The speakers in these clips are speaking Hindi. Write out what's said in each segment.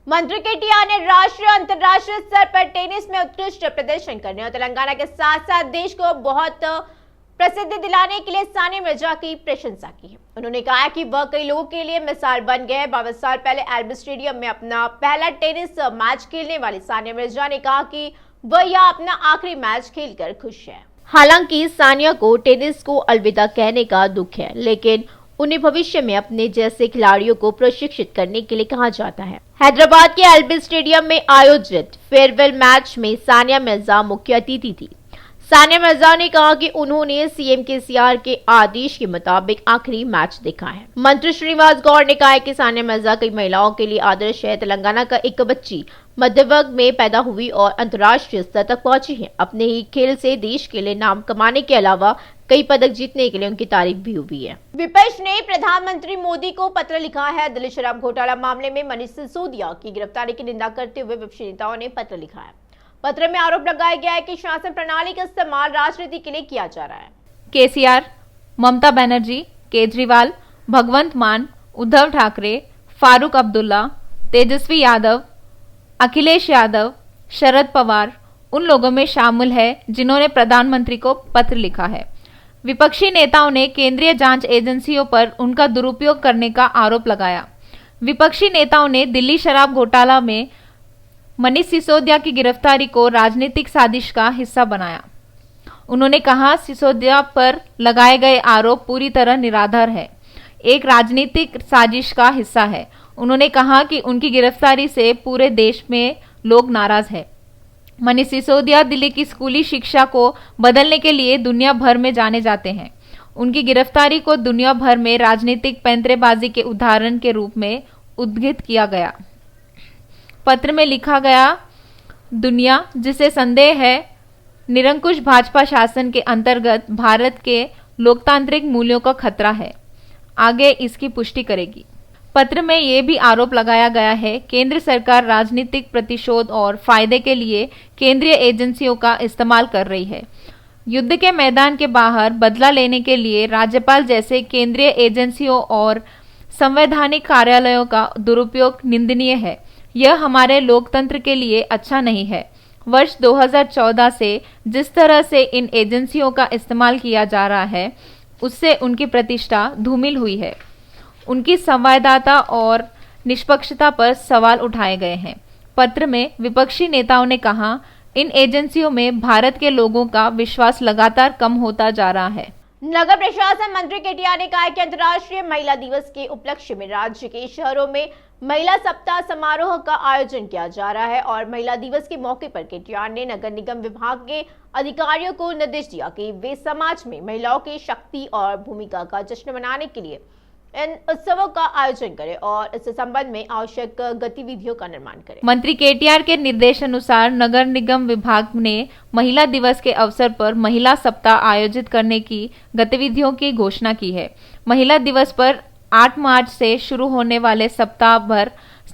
मंत्री केटीआर ने राष्ट्रीय और अंतर्राष्ट्रीय स्तर पर टेनिस में उत्कृष्ट प्रदर्शन करने और तेलंगाना के साथ साथ देश को बहुत प्रसिद्धि दिलाने के लिए सानिया मिर्जा की प्रशंसा की है। उन्होंने कहा कि वह कई लोगों के लिए मिसाल बन गए। 22 साल पहले एल्बी स्टेडियम में अपना पहला टेनिस मैच खेलने वाली सानिया मिर्जा ने कहा कि वह यह अपना आखिरी मैच खेलकर खुश है। हालांकि सानिया को टेनिस को अलविदा कहने का दुख है, लेकिन उन्हें भविष्य में अपने जैसे खिलाड़ियों को प्रशिक्षित करने के लिए कहा जाता है। हैदराबाद के एल्बी स्टेडियम में आयोजित फेयरवेल मैच में सानिया मिर्जा मुख्य अतिथि थी। सानिया मिर्जा ने कहा कि उन्होंने सीएम केसीआर के आदेश के मुताबिक आखिरी मैच देखा है। मंत्री श्रीनिवास गौड़ ने कहा कि सानिया मिर्जा कई महिलाओं के लिए आदर्श है। तेलंगाना का एक बच्ची मध्य वर्ग में पैदा हुई और अंतर्राष्ट्रीय स्तर तक पहुंची है। अपने ही खेल से देश के लिए नाम कमाने के अलावा कई पदक जीतने के लिए उनकी तारीफ भी हुई है। विपक्ष ने प्रधानमंत्री मोदी को पत्र लिखा है। दिल्ली शराब घोटाला मामले में मनीष सिसोदिया की गिरफ्तारी की निंदा करते हुए विपक्षी नेताओं ने पत्र लिखा है। पत्र में आरोप लगाया गया है कि शासन प्रणाली का इस्तेमाल राजनीति के लिए किया जा रहा है। केसीआर, ममता बनर्जी, केजरीवाल, भगवंत मान, उद्धव ठाकरे, फारूक अब्दुल्ला, तेजस्वी यादव, अखिलेश यादव, शरद पवार उन लोगों में शामिल है जिन्होंने प्रधानमंत्री को पत्र लिखा है। विपक्षी नेताओं ने केंद्रीय जांच एजेंसियों पर उनका दुरुपयोग करने का आरोप लगाया। विपक्षी नेताओं ने दिल्ली शराब घोटाला में मनीष सिसोदिया की गिरफ्तारी को राजनीतिक साजिश का हिस्सा बनाया। उन्होंने कहा, सिसोदिया पर लगाए गए आरोप पूरी तरह निराधार है, एक राजनीतिक साजिश का हिस्सा है। उन्होंने कहा कि उनकी गिरफ्तारी से पूरे देश में लोग नाराज हैं। मनीष सिसोदिया दिल्ली की स्कूली शिक्षा को बदलने के लिए दुनिया भर में जाने जाते हैं। उनकी गिरफ्तारी को दुनिया भर में राजनीतिक पैंतरेबाजी के उदाहरण के रूप में उद्धृत किया गया। पत्र में लिखा गया, दुनिया जिसे संदेह है निरंकुश भाजपा शासन के अंतर्गत भारत के लोकतांत्रिक मूल्यों का खतरा है, आगे इसकी पुष्टि करेगी। पत्र में यह भी आरोप लगाया गया है, केंद्र सरकार राजनीतिक प्रतिशोध और फायदे के लिए केंद्रीय एजेंसियों का इस्तेमाल कर रही है। युद्ध के मैदान के बाहर बदला लेने के लिए राज्यपाल जैसे केंद्रीय एजेंसियों और संवैधानिक कार्यालयों का दुरुपयोग निंदनीय है। यह हमारे लोकतंत्र के लिए अच्छा नहीं है। वर्ष 2014 से जिस तरह से इन एजेंसियों का इस्तेमाल किया जा रहा है, उससे उनकी प्रतिष्ठा धूमिल हुई है। उनकी संवाददाता और निष्पक्षता पर सवाल उठाए गए हैं। पत्र में विपक्षी नेताओं ने कहा, इन एजेंसियों में भारत के लोगों का विश्वास लगातार कम होता जा रहा है। नगर प्रशासन मंत्री केटीआर ने कहा कि अंतर्राष्ट्रीय महिला दिवस के उपलक्ष्य में राज्य के शहरों में महिला सप्ताह समारोह का आयोजन किया जा रहा है और महिला दिवस के मौके पर केटीआर ने नगर निगम विभाग के अधिकारियों को निर्देश दिया कि वे समाज में महिलाओं की शक्ति और भूमिका का जश्न मनाने के लिए इन उत्सवों का आयोजन करें और इस संबंध में आवश्यक गतिविधियों का निर्माण करें। मंत्री केटीआर के निर्देशानुसार नगर निगम विभाग ने महिला दिवस के अवसर पर महिला सप्ताह आयोजित करने की गतिविधियों की घोषणा की है। महिला दिवस पर 8 मार्च से शुरू होने वाले सप्ताह भर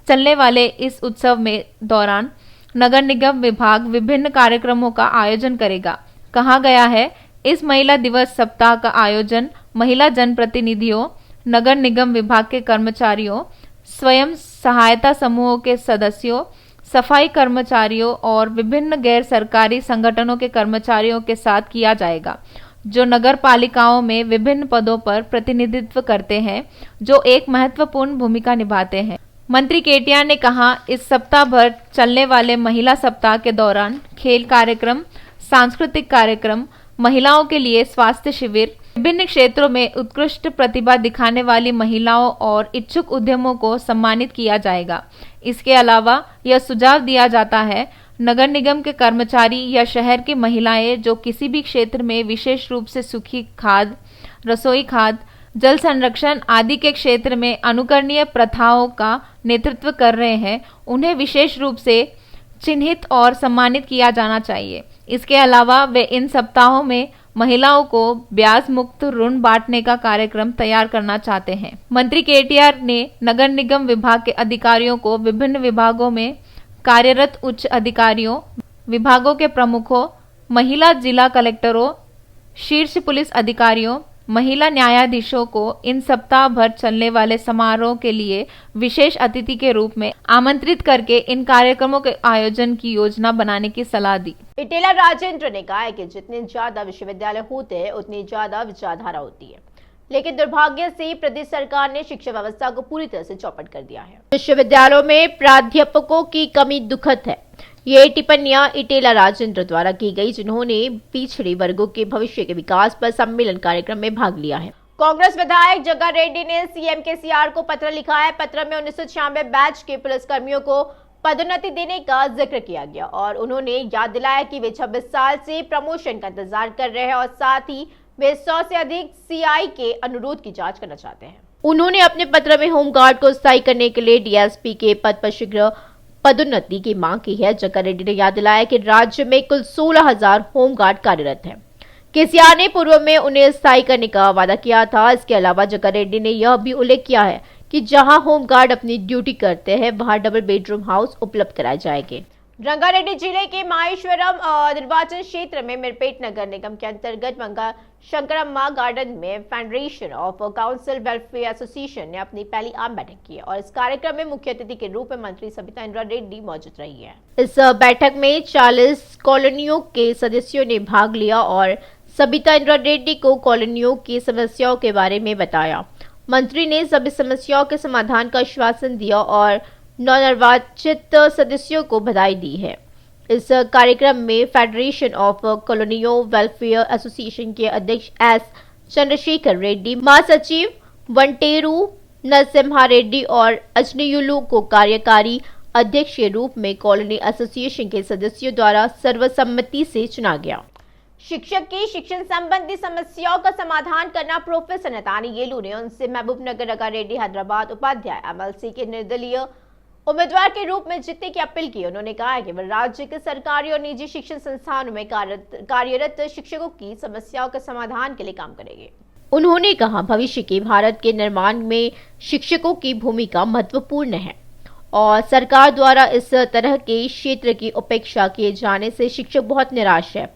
चलने वाले इस उत्सव में दौरान नगर निगम विभाग विभिन्न कार्यक्रमों का आयोजन करेगा। कहा गया है, इस महिला दिवस सप्ताह का आयोजन महिला जनप्रतिनिधियों, नगर निगम विभाग के कर्मचारियों, स्वयं सहायता समूहों के सदस्यों, सफाई कर्मचारियों और विभिन्न गैर सरकारी संगठनों के कर्मचारियों के साथ किया जाएगा, जो नगर पालिकाओं में विभिन्न पदों पर प्रतिनिधित्व करते हैं, जो एक महत्वपूर्ण भूमिका निभाते हैं। मंत्री केटीआर ने कहा, इस सप्ताह भर चलने वाले महिला सप्ताह के दौरान खेल कार्यक्रम, सांस्कृतिक कार्यक्रम, महिलाओं के लिए स्वास्थ्य शिविर, विभिन्न क्षेत्रों में उत्कृष्ट प्रतिभा दिखाने वाली महिलाओं और इच्छुक उद्यमों को सम्मानित किया जाएगा। इसके अलावा यह सुझाव दिया जाता है, नगर निगम के कर्मचारी या शहर की महिलाएं जो किसी भी क्षेत्र में विशेष रूप से सूखी खाद, रसोई खाद, जल संरक्षण आदि के क्षेत्र में अनुकरणीय प्रथाओं का नेतृत्व कर रहे हैं, उन्हें विशेष रूप से चिन्हित और सम्मानित किया जाना चाहिए। इसके अलावा वे इन सप्ताहों में महिलाओं को ब्याज मुक्त ऋण बांटने का कार्यक्रम तैयार करना चाहते हैं। मंत्री केटीआर ने नगर निगम विभाग के अधिकारियों को विभिन्न विभागों में कार्यरत उच्च अधिकारियों, विभागों के प्रमुखों, महिला जिला कलेक्टरों, शीर्ष पुलिस अधिकारियों, महिला न्यायाधीशों को इन सप्ताह भर चलने वाले समारोह के लिए विशेष अतिथि के रूप में आमंत्रित करके इन कार्यक्रमों के आयोजन की योजना बनाने की सलाह दी। इटेला राजेंद्र ने कहा है कि जितने ज्यादा विश्वविद्यालय होते हैं उतनी ज्यादा विचारधारा होती है, लेकिन दुर्भाग्य से प्रदेश सरकार ने शिक्षा व्यवस्था को पूरी तरह से चौपट कर दिया है। विश्वविद्यालयों में प्राध्यापकों की कमी दुखद है। ये टिप्पणियां इटेला राजेंद्र द्वारा की गई, जिन्होंने पिछड़े वर्गों के भविष्य के विकास पर सम्मेलन कार्यक्रम में भाग लिया है। कांग्रेस विधायक जग्गा रेड्डी ने सीएम केसीआर को पत्र लिखा है। पत्र में 1996 बैच के पुलिसकर्मियों को पदोन्नति देने का जिक्र किया गया और उन्होंने याद दिलाया कि वे 26 साल से प्रमोशन का इंतजार कर रहे हैं और साथ ही वे 100 से अधिक सीआई के अनुरोध की जांच करना चाहते हैं। उन्होंने अपने पत्र में होमगार्ड को स्थायी करने के लिए डीएसपी के पद पर शीघ्र पदोन्नति की मांग की है। जग्गा रेड्डी ने याद दिलाया कि राज्य में कुल 16,000 होमगार्ड कार्यरत हैं। केसीआर ने पूर्व में उन्हें स्थायी करने का वादा किया था। इसके अलावा जग्गा रेड्डी ने यह भी उल्लेख किया है कि जहां होमगार्ड अपनी ड्यूटी करते हैं वहां डबल बेडरूम हाउस उपलब्ध कराए जाएंगे। रंगारेड्डी जिले के माहेश्वरम निर्वाचन क्षेत्र में मिरपेट नगर निगम के अंतर्गत मंगा शंकरम्मा गार्डन में federation of council welfare association ने अपनी पहली आम बैठक की और इस कार्यक्रम में मुख्य अतिथि के रूप में मंत्री सबिता इंद्रा रेड्डी मौजूद रही है। इस बैठक में 40 कॉलोनियों के सदस्यों ने भाग लिया और सबिता इंद्रा रेड्डी को कॉलोनियों की समस्याओं के बारे में बताया। मंत्री ने सभी समस्याओं के समाधान का आश्वासन दिया और नवनिर्वाचित सदस्यों को बधाई दी है। इस कार्यक्रम में फेडरेशन ऑफ कॉलोनियों वेलफेयर एसोसिएशन के अध्यक्ष एस चंद्रशेखर रेड्डी, महासचिव वंटेरू नरसिम्हा रेड्डी और अजनीयुलू को कार्यकारी अध्यक्ष के रूप में कॉलोनी एसोसिएशन के सदस्यों द्वारा सर्वसम्मति से चुना गया। शिक्षक की शिक्षण संबंधी समस्याओं का समाधान करना प्रोफेसर नतानी येलू ने उनसे महबूबनगर रंगारेड्डी हैदराबाद उपाध्याय एमएलसी के निर्दलीय उम्मीदवार के रूप में जीतने की अपील की। उन्होंने कहा कि वह राज्य के सरकारी और निजी शिक्षण संस्थानों में कार्यरत शिक्षकों की समस्याओं के समाधान के लिए काम करेंगे। उन्होंने कहा भविष्य के भारत के निर्माण में शिक्षकों की भूमिका महत्वपूर्ण है और सरकार द्वारा इस तरह के क्षेत्र की उपेक्षा किए जाने से शिक्षक बहुत निराश है।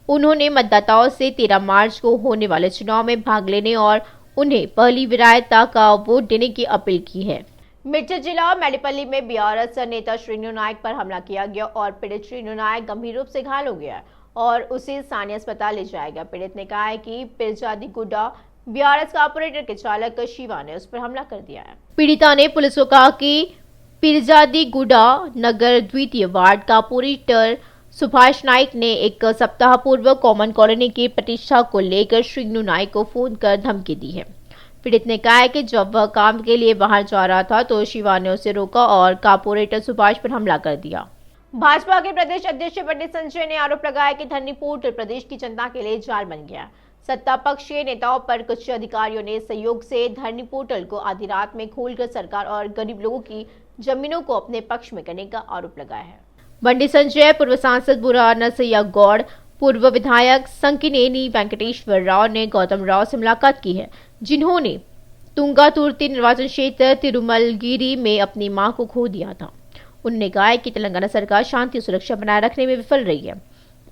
उन्होंने मतदाताओं से 13 मार्च को होने वाले चुनाव में भाग लेने और उन्हें पहली विरायता का वोट देने की अपील की है। मिर्च जिला मेडीपल्ली में बीआरएस नेता श्रीनु नायक पर हमला किया गया और पीड़ित श्रीनु नायक गंभीर रूप से घायल हो गया और उसे स्थानीय अस्पताल ले जाया गया। पीड़ित ने कहा है कि पिरजादी गुड्डा बीआरएस कॉर्पोरेटर के चालक शिवा ने उस पर हमला कर दिया है। पीड़िता ने पुलिस को कहा कि पिरजादी गुड्डा नगर द्वितीय वार्ड कॉर्पोरेटर सुभाष नाइक ने एक सप्ताह पूर्व कॉमन कॉलोनी की प्रतिष्ठा को लेकर श्रीनु नायक को फोन कर धमकी दी है। पीड़ित ने कहा है कि जब वह काम के लिए बाहर जा रहा था तो शिवा ने उसे रोका और कॉर्पोरेटर सुभाष पर हमला कर दिया। भाजपा के प्रदेश अध्यक्ष पंडित संजय ने आरोप लगाया कि धरनी पोर्टल प्रदेश की जनता के लिए जाल बन गया। सत्ता पक्ष के नेताओं पर कुछ अधिकारियों ने सहयोग से धरनी पोर्टल को आधी रात में खोलकर सरकार और गरीब लोगों की जमीनों को अपने पक्ष में करने का आरोप लगाया है। बंडी संजय पूर्व सांसद बुरा नरसैया गौड़, पूर्व विधायक संकिनेनी वेंकटेश्वर राव ने गौतम राव से मुलाकात की है, जिन्होंने तुंगातुर्ती निर्वाचन क्षेत्र तिरुमलगिरी में अपनी मां को खो दिया था। उन्होंने कहा कि तेलंगाना सरकार शांति और सुरक्षा बनाए रखने में विफल रही है।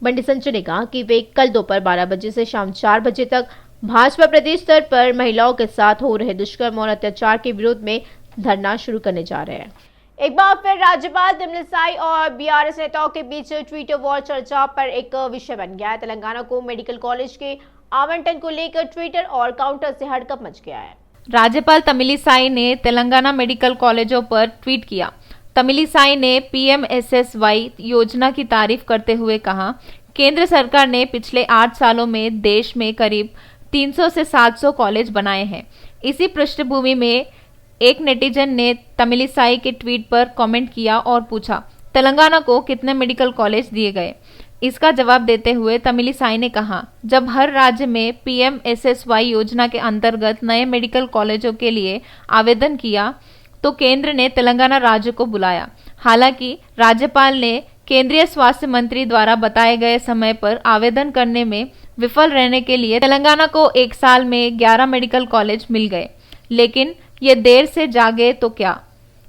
बंडी संजय ने कहा कि वे कल दोपहर 12 बजे से शाम 4 बजे तक भाजपा प्रदेश स्तर पर महिलाओं के साथ हो रहे दुष्कर्म और अत्याचार के विरोध में धरना शुरू करने जा रहे हैं। एक बार फिर राज्यपाल तमिलिसाई और बीआरएस नेताओं के बीच ट्विटर वॉर चर्चा पर एक विषय बन गया है। तेलंगाना को मेडिकल कॉलेज के आवंटन को लेकर ट्विटर और काउंटर से हड़कंप मच गया है। राज्यपाल तमिलिसाई ने तेलंगाना मेडिकल कॉलेजों पर ट्वीट किया। तमिलिसाई ने पीएमएसएसवाई योजना की तारीफ करते हुए कहा, केंद्र सरकार ने पिछले 8 सालों में देश में करीब 300 से 700 कॉलेज बनाए हैं। इसी पृष्ठभूमि में एक नेटिजन ने तमिलिसाई के ट्वीट पर कमेंट किया और पूछा, तेलंगाना को कितने मेडिकल कॉलेज दिए गए। इसका जवाब देते हुए तमिलिसाई ने कहा, जब हर राज्य में पीएमएसएसवाई योजना के अंतर्गत नए मेडिकल कॉलेजों के लिए आवेदन किया तो केंद्र ने तेलंगाना राज्य को बुलाया। हालांकि राज्यपाल ने केंद्रीय स्वास्थ्य मंत्री द्वारा बताए गए समय पर आवेदन करने में विफल रहने के लिए तेलंगाना को 1 साल में 11 मेडिकल कॉलेज मिल गए, लेकिन ये देर से जागे तो क्या,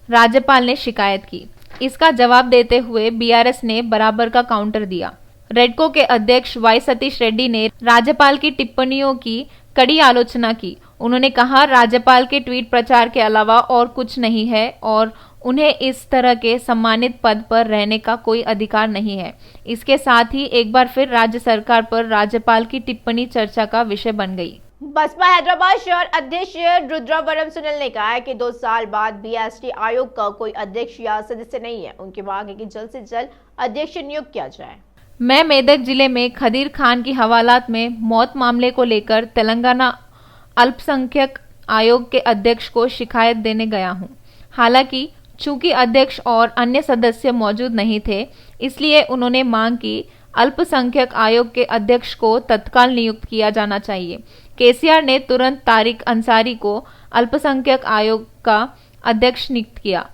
राज्यपाल ने शिकायत की। इसका जवाब देते हुए बीआरएस ने बराबर का काउंटर दिया। रेडको के अध्यक्ष वाई सतीश रेड्डी ने राज्यपाल की टिप्पणियों की कड़ी आलोचना की। उन्होंने कहा, राज्यपाल के ट्वीट प्रचार के अलावा और कुछ नहीं है और उन्हें इस तरह के सम्मानित पद पर रहने का कोई अधिकार नहीं है। इसके साथ ही एक बार फिर राज्य सरकार पर राज्यपाल की टिप्पणी चर्चा का विषय बन गई। बसपा हैदराबाद शहर अध्यक्ष रुद्रवरम सुनील ने कहा है कि 2 साल बाद बीएसटी आयोग का कोई अध्यक्ष या सदस्य नहीं है। उनकी मांग है कि जल्द से जल्द अध्यक्ष नियुक्त किया जाए। मैं मेदक जिले में खदीर खान की हवालात में मौत मामले को लेकर तेलंगाना अल्पसंख्यक आयोग के अध्यक्ष को शिकायत देने गया हूं। हालांकि चूंकि अध्यक्ष और अन्य सदस्य मौजूद नहीं थे, इसलिए उन्होंने मांग की अल्पसंख्यक आयोग के अध्यक्ष को तत्काल नियुक्त किया जाना चाहिए। केसीआर ने तुरंत तारिक अंसारी को अल्पसंख्यक आयोग का अध्यक्ष नियुक्त किया।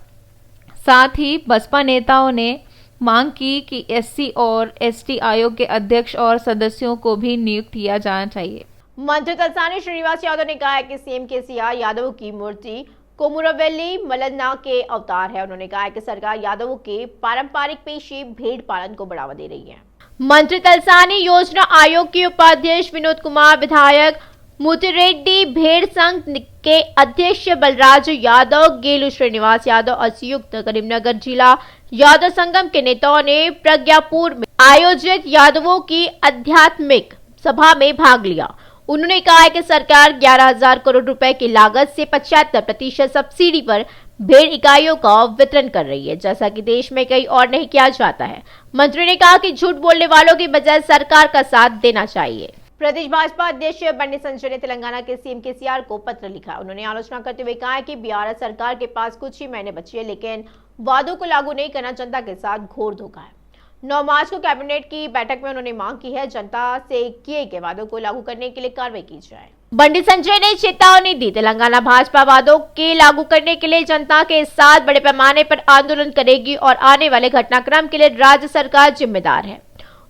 साथ ही बसपा नेताओं ने मांग की कि एससी और एसटी आयोग के अध्यक्ष और सदस्यों को भी नियुक्त किया जाना चाहिए। मंत्री तलसानी श्रीनिवास यादव ने कहा है कि सीएम केसीआर यादव की मूर्ति कोमुरवेली मलन्ना के अवतार है। उन्होंने कहा है कि सरकार यादवों के पारंपरिक पेशे भेड़ पालन को बढ़ावा दे रही है। मंत्री तलसानी योजना आयोग के उपाध्यक्ष विनोद कुमार, विधायक मुतिरेड्डी भेड़ संघ के अध्यक्ष बलराज यादव, गेलू श्रीनिवास यादव और संयुक्त करीमनगर जिला यादव संगम के नेताओं ने प्रज्ञापुर में आयोजित यादवों की आध्यात्मिक सभा में भाग लिया। उन्होंने कहा है कि सरकार 11,000 करोड़ रुपए की लागत से 75% सब्सिडी पर भेड़ इकाइयों का वितरण कर रही है, जैसा कि देश में कहीं और नहीं किया जाता है। मंत्री ने कहा कि झूठ बोलने वालों की बजाय सरकार का साथ देना चाहिए। प्रदेश भाजपा अध्यक्ष बंडी संजय ने तेलंगाना के सीएम केसीआर को पत्र लिखा। उन्होंने आलोचना करते हुए कहा है कि बिहार सरकार के पास कुछ ही महीने बचे हैं, लेकिन वादों को लागू नहीं करना जनता के साथ घोर धोखा है। 9 मार्च को कैबिनेट की बैठक में उन्होंने मांग की है जनता से किए गए वादों को लागू करने के लिए कार्रवाई की जाए। बंडी संजय ने चेतावनी दी, तेलंगाना भाजपा वादों के लागू करने के लिए जनता के साथ बड़े पैमाने पर आंदोलन करेगी और आने वाले घटनाक्रम के लिए राज्य सरकार जिम्मेदार है।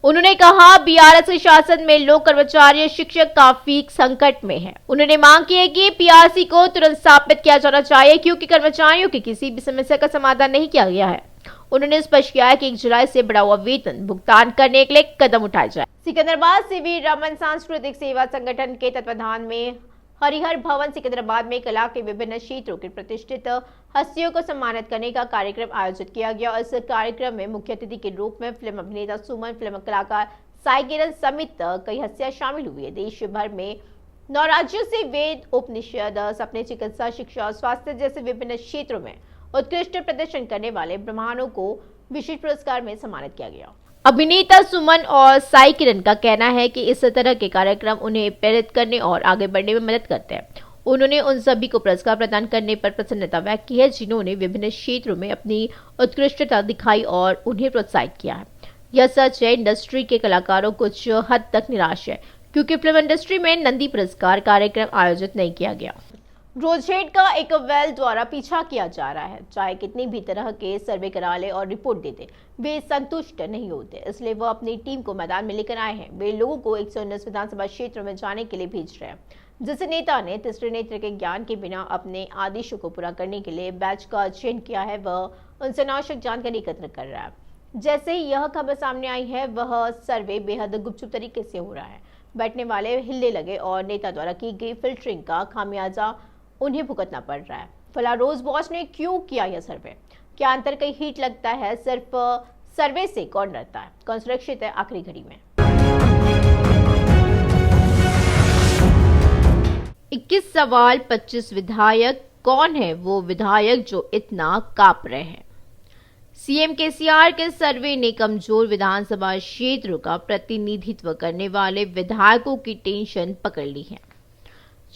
उन्होंने कहा बीआरएस के शासन में लोक कर्मचारी शिक्षक काफी संकट में है। उन्होंने मांग की है कि पीआरसी को तुरंत स्थापित किया जाना चाहिए, क्योंकि कर्मचारियों की किसी भी समस्या का समाधान नहीं किया गया है। उन्होंने स्पष्ट किया है कि 1 जुलाई से बढ़ा हुआ वेतन भुगतान करने के लिए कदम उठाए जाए। सिकंदराबाद सीवी रमन सांस्कृतिक सेवा संगठन के तत्वाधान में हरिहर भवन सिकंदराबाद में कला के विभिन्न क्षेत्रों के प्रतिष्ठित हस्तियों को सम्मानित करने का कार्यक्रम आयोजित किया गया। इस कार्यक्रम में मुख्य अतिथि के रूप में फिल्म अभिनेता सुमन, फिल्म कलाकार साई किरण समेत कई हस्तियां शामिल हुई है। देश भर में 9 राज्यों से वेद, उपनिषद, सपने, चिकित्सा, शिक्षा और स्वास्थ्य जैसे विभिन्न क्षेत्रों में उत्कृष्ट प्रदर्शन करने वाले ब्राह्मणों को विशेष पुरस्कार में सम्मानित किया गया। अभिनेता सुमन और साई किरण का कहना है कि इस तरह के कार्यक्रम उन्हें प्रेरित करने और आगे बढ़ने में मदद करते हैं। उन्होंने उन सभी को पुरस्कार प्रदान करने पर प्रसन्नता व्यक्त की है जिन्होंने विभिन्न क्षेत्रों में अपनी उत्कृष्टता दिखाई और उन्हें प्रोत्साहित किया है। यह सच है, इंडस्ट्री के कलाकारों कुछ हद तक निराश है क्योंकि फिल्म इंडस्ट्री में नंदी पुरस्कार कार्यक्रम आयोजित नहीं किया गया। रोजेट का एक वेल द्वारा पीछा किया जा रहा है। चाहे कितनी भी तरह के सर्वे करा ले और रिपोर्ट दे दे, वे संतुष्ट नहीं होते। इसलिए वो अपनी टीम को मैदान में लेकर आए हैं। वे लोगों को 119 विधानसभा क्षेत्र में जाने के लिए भेज रहे हैं। जिस नेता ने तीसरे नेत्र के ज्ञान के बिना अपने आदेशों को पूरा करने के लिए बैच का चयन किया है, वह उनसे अनावश्यक जानकारी एकत्र कर रहा है। जैसे ही यह खबर सामने आई है, वह सर्वे बेहद गुपचुप तरीके से हो रहा है। बैठने वाले हिलने लगे और नेता द्वारा की गई फिल्टरिंग का खामियाजा उन्हें भुगतना पड़ रहा है। फिलहाल रोज वॉच ने क्यों किया यह सर्वे? क्या अंतर कहीं हिट लगता है? सिर्फ सर्वे से कौन डरता है? कौन सुरक्षित है आखिरी घड़ी में? 21 सवाल 25 विधायक। कौन है वो विधायक जो इतना कांप रहे हैं? सीएम केसीआर के सर्वे ने कमजोर विधानसभा क्षेत्रों का प्रतिनिधित्व करने वाले विधायकों की टेंशन पकड़ ली है।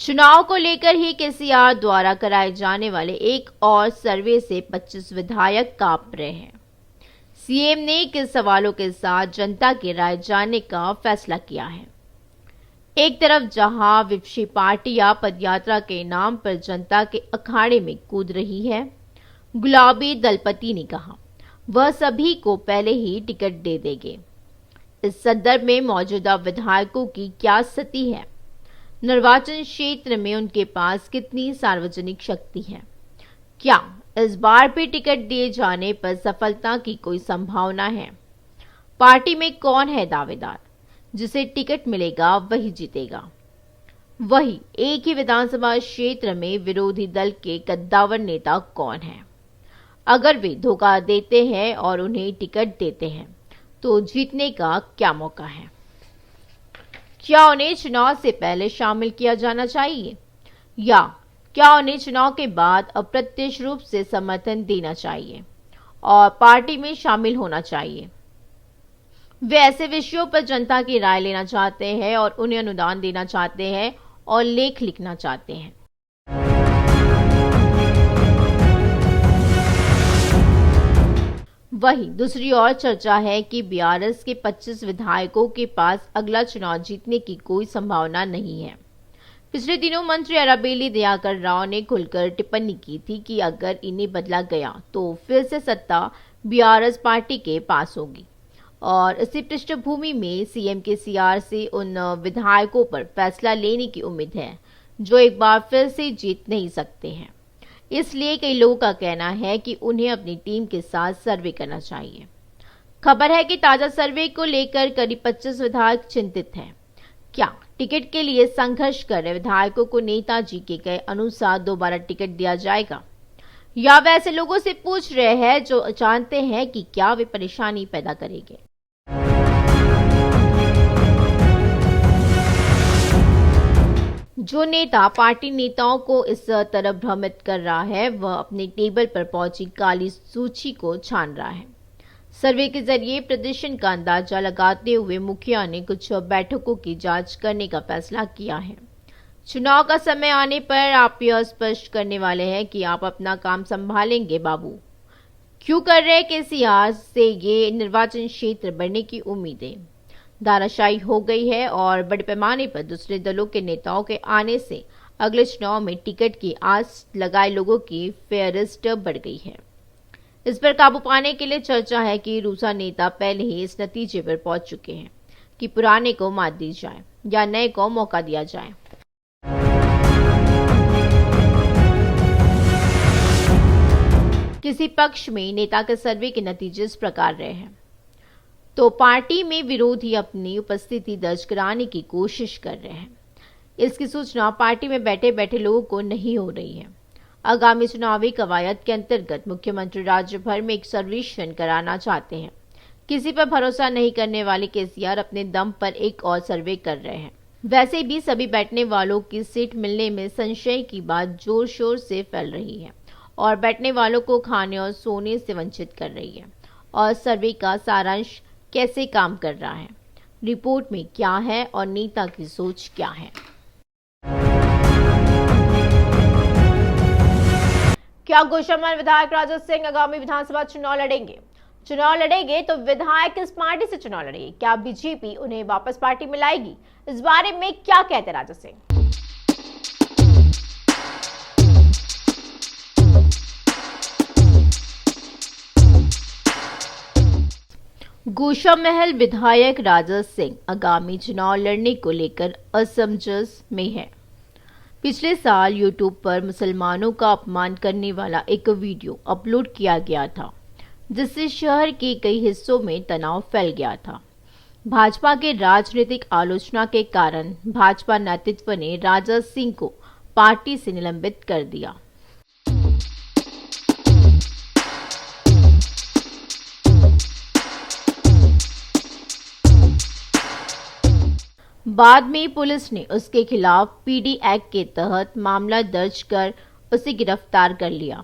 चुनाव को लेकर ही केसीआर द्वारा कराए जाने वाले एक और सर्वे से 25 विधायक कांप रहे हैं। सीएम ने किस सवालों के साथ जनता की राय जानने का फैसला किया है। एक तरफ जहां विपक्षी पार्टियां पदयात्रा के नाम पर जनता के अखाड़े में कूद रही है, गुलाबी दलपति ने कहा वह सभी को पहले ही टिकट दे देंगे। इस संदर्भ में मौजूदा विधायकों की क्या स्थिति है? निर्वाचन क्षेत्र में उनके पास कितनी सार्वजनिक शक्ति है? क्या इस बार भी टिकट दिए जाने पर सफलता की कोई संभावना है? पार्टी में कौन है दावेदार? जिसे टिकट मिलेगा वही जीतेगा। वही एक ही विधानसभा क्षेत्र में विरोधी दल के कद्दावर नेता कौन है? अगर वे धोखा देते हैं और उन्हें टिकट देते हैं तो जीतने का क्या मौका है? क्या उन्हें चुनाव से पहले शामिल किया जाना चाहिए या क्या उन्हें चुनाव के बाद अप्रत्यक्ष रूप से समर्थन देना चाहिए और पार्टी में शामिल होना चाहिए? वे ऐसे विषयों पर जनता की राय लेना चाहते हैं और उन्हें अनुदान देना चाहते हैं और लेख लिखना चाहते हैं। वहीं दूसरी ओर चर्चा है कि बीआरएस के 25 विधायकों के पास अगला चुनाव जीतने की कोई संभावना नहीं है। पिछले दिनों मंत्री अराबेली दयाकर राव ने खुलकर टिप्पणी की थी कि अगर इन्हें बदला गया तो फिर से सत्ता बीआरएस पार्टी के पास होगी और इसी पृष्ठभूमि में सीएम केसीआर से उन विधायकों पर फैसला लेने की उम्मीद है जो एक बार फिर से जीत नहीं सकते हैं। इसलिए कई लोगों का कहना है कि उन्हें अपनी टीम के साथ सर्वे करना चाहिए। खबर है कि ताजा सर्वे को लेकर करीब 25 विधायक चिंतित हैं। क्या टिकट के लिए संघर्ष कर रहे विधायकों को नेताजी के कहे अनुसार दोबारा टिकट दिया जाएगा या वे ऐसे लोगों से पूछ रहे हैं जो जानते हैं कि क्या वे परेशानी पैदा करेंगे? जो नेता पार्टी नेताओं को इस तरह भ्रमित कर रहा है वह अपने टेबल पर पहुंची काली सूची को छान रहा है। सर्वे के जरिए प्रदर्शन का अंदाजा लगाते हुए मुखिया ने कुछ बैठकों की जांच करने का फैसला किया है। चुनाव का समय आने पर आप यह स्पष्ट करने वाले हैं कि आप अपना काम संभालेंगे बाबू। क्यों कर रहे केसीआर से ये निर्वाचन क्षेत्र बढ़ने की उम्मीदें धाराशायी हो गई है और बड़े पैमाने पर दूसरे दलों के नेताओं के आने से अगले चुनाव में टिकट की आस लगाए लोगों की फेयरिस्ट बढ़ गई है। इस पर काबू पाने के लिए चर्चा है कि रूसा नेता पहले ही इस नतीजे पर पहुंच चुके हैं कि पुराने को मात दी जाए या नए को मौका दिया जाए। किसी पक्ष में नेता के सर्वे के नतीजे इस प्रकार रहे हैं तो पार्टी में विरोधी अपनी उपस्थिति दर्ज कराने की कोशिश कर रहे हैं। इसकी सूचना पार्टी में बैठे बैठे लोगों को नहीं हो रही है। आगामी चुनावी कवायद के अंतर्गत मुख्यमंत्री राज्य भर में एक सर्वेक्षण कराना चाहते हैं। किसी पर भरोसा नहीं करने वाले केसीआर अपने दम पर एक और सर्वे कर रहे हैं। वैसे भी सभी बैठने वालों की सीट मिलने में संशय की बात जोर शोर से फैल रही है और बैठने वालों को खाने और सोने से वंचित कर रही है। और सर्वे का सारांश कैसे काम कर रहा है, रिपोर्ट में क्या है और नेता की सोच क्या है? क्या गोशामहल विधायक राजा सिंह आगामी विधानसभा चुनाव लड़ेंगे? चुनाव लड़ेंगे तो विधायक किस पार्टी से चुनाव लड़ेंगे? क्या बीजेपी उन्हें वापस पार्टी में लाएगी? इस बारे में क्या कहते राजा सिंह? गोशामहल विधायक राजा सिंह आगामी चुनाव लड़ने को लेकर असमंजस में है। पिछले साल यूट्यूब पर मुसलमानों का अपमान करने वाला एक वीडियो अपलोड किया गया था जिससे शहर के कई हिस्सों में तनाव फैल गया था। भाजपा के राजनीतिक आलोचना के कारण भाजपा नेतृत्व ने राजा सिंह को पार्टी से निलंबित कर दिया। बाद में पुलिस ने उसके खिलाफ पीडी एक्ट के तहत मामला दर्ज कर उसे गिरफ्तार कर लिया।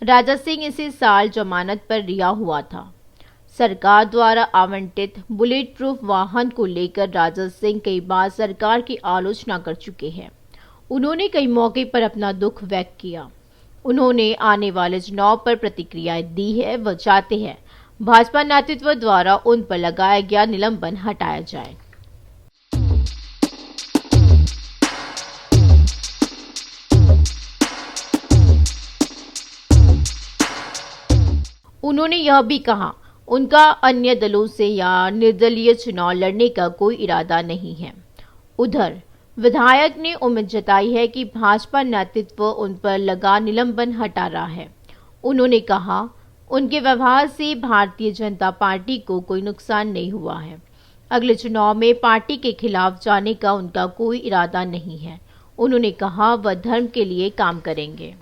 राजा सिंह इसी साल जमानत पर रिहा हुआ था। सरकार द्वारा आवंटित बुलेट प्रूफ वाहन को लेकर राजा सिंह कई बार सरकार की आलोचना कर चुके हैं। उन्होंने कई मौके पर अपना दुख व्यक्त किया। उन्होंने आने वाले चुनाव पर प्रतिक्रियाएं दी है। वह चाहते हैं भाजपा नेतृत्व द्वारा उन पर लगाया गया निलंबन हटाया जाए। उन्होंने यह भी कहा उनका अन्य दलों से या निर्दलीय चुनाव लड़ने का कोई इरादा नहीं है। उधर विधायक ने उम्मीद जताई है कि भाजपा नेतृत्व उन पर लगा निलंबन हटा रहा है। उन्होंने कहा उनके व्यवहार से भारतीय जनता पार्टी को कोई नुकसान नहीं हुआ है। अगले चुनाव में पार्टी के खिलाफ जाने का उनका कोई इरादा नहीं है। उन्होंने कहा वह धर्म के लिए काम करेंगे।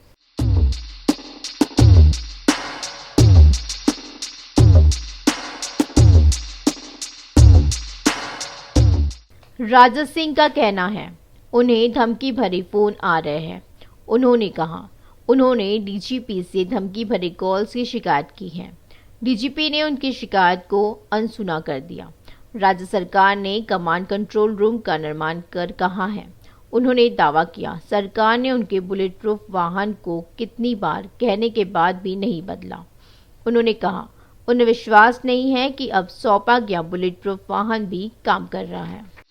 राजा सिंह का कहना है उन्हें धमकी भरे फोन आ रहे हैं। उन्होंने कहा उन्होंने डीजीपी से धमकी भरे कॉल्स की शिकायत की है। डीजीपी ने उनकी शिकायत को अनसुना कर दिया। राज्य सरकार ने कमांड कंट्रोल रूम का निर्माण कर कहा है। उन्होंने दावा किया सरकार ने उनके बुलेट प्रूफ वाहन को कितनी बार कहने के बाद भी नहीं बदला। उन्होंने कहा उन्हें विश्वास नहीं है कि अब सौंपा गया बुलेट प्रूफ वाहन भी काम कर रहा है।